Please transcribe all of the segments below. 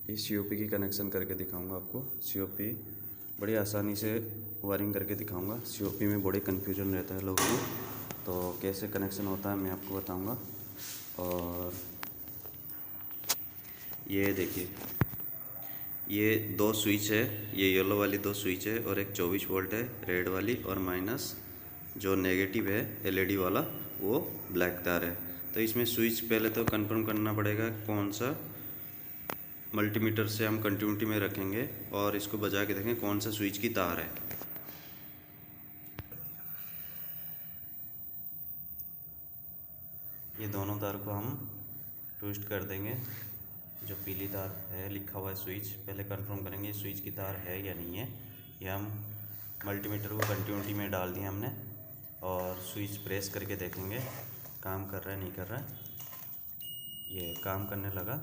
इस सीओपी की कनेक्शन करके दिखाऊंगा आपको। सीओपी बड़ी आसानी से वायरिंग करके दिखाऊंगा। सीओपी में बड़े कन्फ्यूजन रहता है लोगों को, तो कैसे कनेक्शन होता है मैं आपको बताऊंगा। और ये देखिए, ये दो स्विच है, ये येलो वाली दो स्विच है और एक 24 वोल्ट है रेड वाली, और माइनस जो नेगेटिव है एलईडी वाला वो ब्लैक तार है। तो इसमें स्विच पहले तो कंफर्म करना पड़ेगा कौन सा मल्टीमीटर से हम कंटिन्यूटी में रखेंगे, और इसको बजा के देखें कौन सा स्विच की तार है। ये दोनों तार को हम ट्विस्ट कर देंगे। जो पीली तार है लिखा हुआ है स्विच, पहले कंफर्म करेंगे स्विच की तार है या नहीं है। ये हम मल्टीमीटर को कंटिन्यूटी में डाल दिया हमने, और स्विच प्रेस करके देखेंगे काम कर रहा है नहीं कर रहा है। ये काम करने लगा,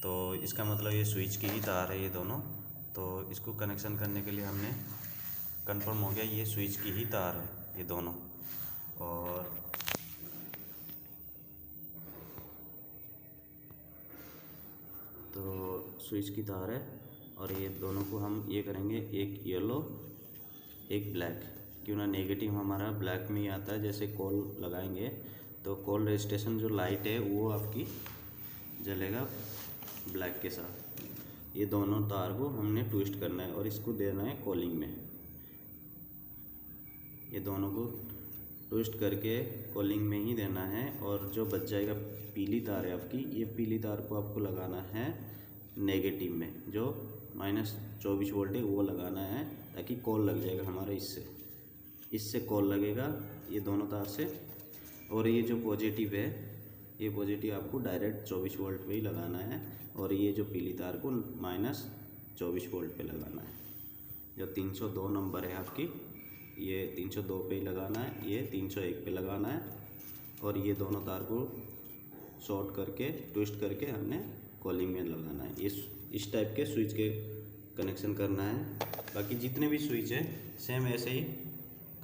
तो इसका मतलब ये स्विच की ही तार है ये दोनों। तो इसको कनेक्शन करने के लिए हमने कंफर्म हो गया ये स्विच की ही तार है ये दोनों। और तो स्विच की तार है, और ये दोनों को हम ये करेंगे, एक येलो एक ब्लैक। क्यों ना नेगेटिव हमारा ब्लैक में ही आता है। जैसे कॉल लगाएंगे तो कॉल रजिस्ट्रेशन जो लाइट है वो आपकी जलेगा ब्लैक के साथ। ये दोनों तार को हमने ट्विस्ट करना है और इसको देना है कॉलिंग में। ये दोनों को ट्विस्ट करके कॉलिंग में ही देना है, और जो बच जाएगा पीली तार है आपकी, ये पीली तार को आपको लगाना है नेगेटिव में। जो -24 वोल्ट है वो लगाना है, ताकि कॉल लग जाएगा हमारा इससे कॉल लगेगा ये दोनों तार से। और ये जो पॉजिटिव है, ये पॉजिटिव आपको डायरेक्ट 24 वोल्ट पे ही लगाना है, और ये जो पीली तार को -24 वोल्ट पे लगाना है। जो 302 नंबर है आपकी, ये 302 पे ही लगाना है, ये 301 पे लगाना है, और ये दोनों तार को शॉर्ट करके ट्विस्ट करके हमने कॉलिंग में लगाना है। इस टाइप के स्विच के कनेक्शन करना है। बाकी जितने भी स्विच है सेम ऐसे ही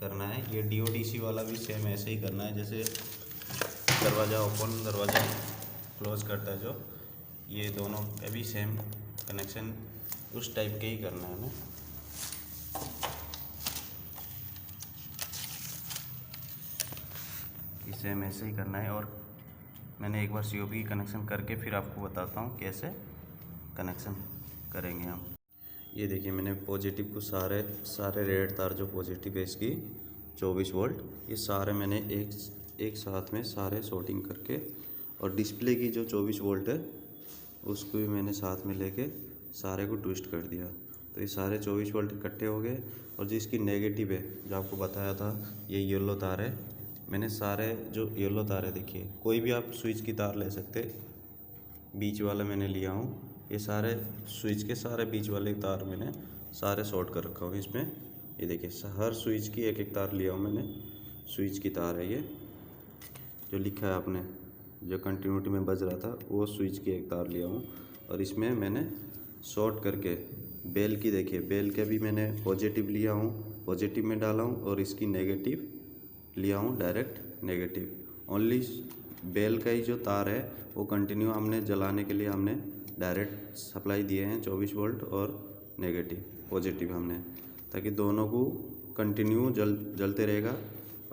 करना है। ये DODC वाला भी सेम ऐसे ही करना है, जैसे दरवाज़ा ओपन दरवाज़ा क्लोज करता है जो, ये दोनों का भी सेम कनेक्शन उस टाइप के ही करना है हमें। सेम ऐसे ही करना है, और मैंने एक बार COP की कनेक्शन करके फिर आपको बताता हूँ कैसे कनेक्शन करेंगे हम। ये देखिए, मैंने पॉजिटिव को सारे रेड तार जो पॉजिटिव है इसकी 24 वोल्ट, ये सारे मैंने एक साथ में सारे शॉर्टिंग करके, और डिस्प्ले की जो 24 वोल्ट है उसको भी मैंने साथ में लेके सारे को ट्विस्ट कर दिया। तो ये सारे 24 वोल्ट इकट्ठे हो गए। और जिसकी नेगेटिव है, जो आपको बताया था ये येलो तार है, मैंने सारे जो येलो तार है, देखिए कोई भी आप स्विच की तार ले सकते, बीच वाला मैंने लिया हूँ। ये सारे स्विच के सारे बीच वाले तार मैंने सारे शॉर्ट कर रखा हूँ इसमें। ये देखिए, हर स्विच की एक एक तार लिया हूँ मैंने। स्विच की तार है ये जो लिखा है आपने, जो कंटिन्यूटी में बज रहा था वो स्विच की एक तार लिया हूँ, और इसमें मैंने शॉर्ट करके बेल की, देखिए बेल के भी मैंने पॉजिटिव लिया हूँ, पॉजिटिव में डाला हूँ, और इसकी नेगेटिव लिया हूँ डायरेक्ट नेगेटिव। ओनली बेल का ही जो तार है वो कंटिन्यू हमने जलाने के लिए हमने डायरेक्ट सप्लाई दिए हैं 24 वोल्ट और नेगेटिव पॉजिटिव हमने, ताकि दोनों को कंटिन्यू जलते रहेगा।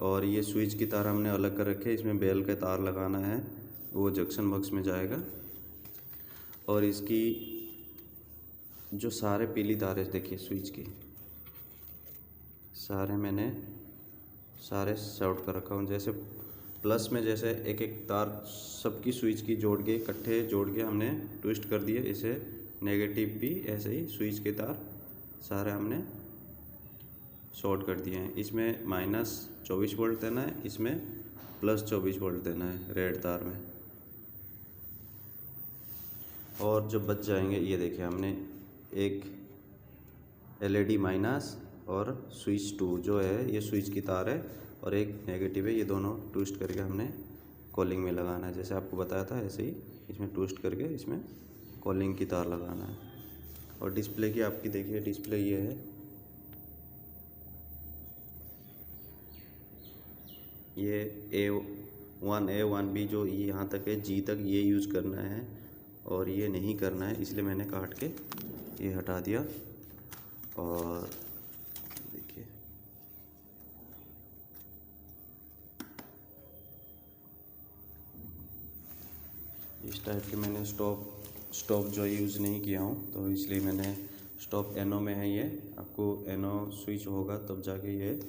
और ये स्विच की तार हमने अलग कर रखे, इसमें बेल का तार लगाना है, वो जंक्शन बॉक्स में जाएगा। और इसकी जो सारे पीली तार है, देखिए स्विच की सारे मैंने सारे शॉर्ट कर रखा हूँ। जैसे प्लस में जैसे एक एक तार सबकी स्विच की जोड़ के इकट्ठे जोड़ के हमने ट्विस्ट कर दिए, इसे नेगेटिव भी ऐसे ही स्विच के तार सारे हमने शॉर्ट कर दिए हैं। इसमें -24 वोल्ट देना है, इसमें +24 वोल्ट देना है रेड तार में। और जब बच जाएंगे, ये देखिए हमने एक LED माइनस और स्विच 2 जो है ये स्विच की तार है, और एक नेगेटिव है, ये दोनों ट्विस्ट करके हमने कॉलिंग में लगाना है। जैसे आपको बताया था ऐसे ही इसमें ट्विस्ट करके इसमें कॉलिंग की तार लगाना है। और डिस्प्ले की आपकी देखिए, डिस्प्ले ये है, ये A1 A1B जो यहाँ तक है G तक ये यूज़ करना है। और ये नहीं करना है, इसलिए मैंने काट के ये हटा दिया। और देखिए इस टाइप के मैंने स्टॉप जो यूज़ नहीं किया हूँ, तो इसलिए मैंने स्टॉप एनो में है। ये आपको एनो स्विच होगा तब जाके ये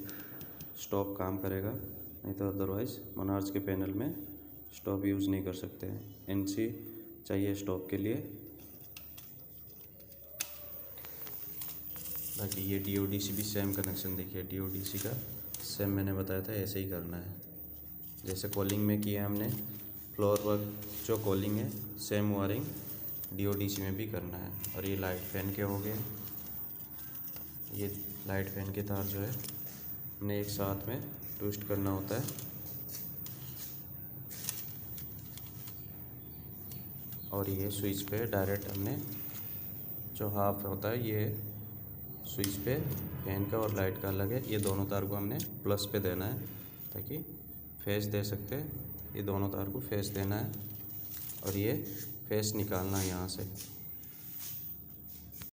स्टॉप काम करेगा, नहीं तो अदरवाइज़ मोनार्च के पैनल में स्टॉप यूज़ नहीं कर सकते हैं। एनसी चाहिए स्टॉप के लिए। बाकी ये DODC भी सेम कनेक्शन देखिए, DODC का सेम मैंने बताया था, ऐसे ही करना है जैसे कॉलिंग में किया हमने। फ्लोर वर्क जो कॉलिंग है सेम वायरिंग DODC में भी करना है। और ये लाइट फैन के हो गए, ये लाइट फैन के तार जो है हमने एक साथ में ट्विस्ट करना होता है। और ये स्विच पे डायरेक्ट हमने जो हाफ होता है ये स्विच पे फैन का और लाइट का अलग है, ये दोनों तार को हमने प्लस पे देना है ताकि फेस दे सकते हैं। ये दोनों तार को फेस देना है और ये फेस निकालना है यहाँ से।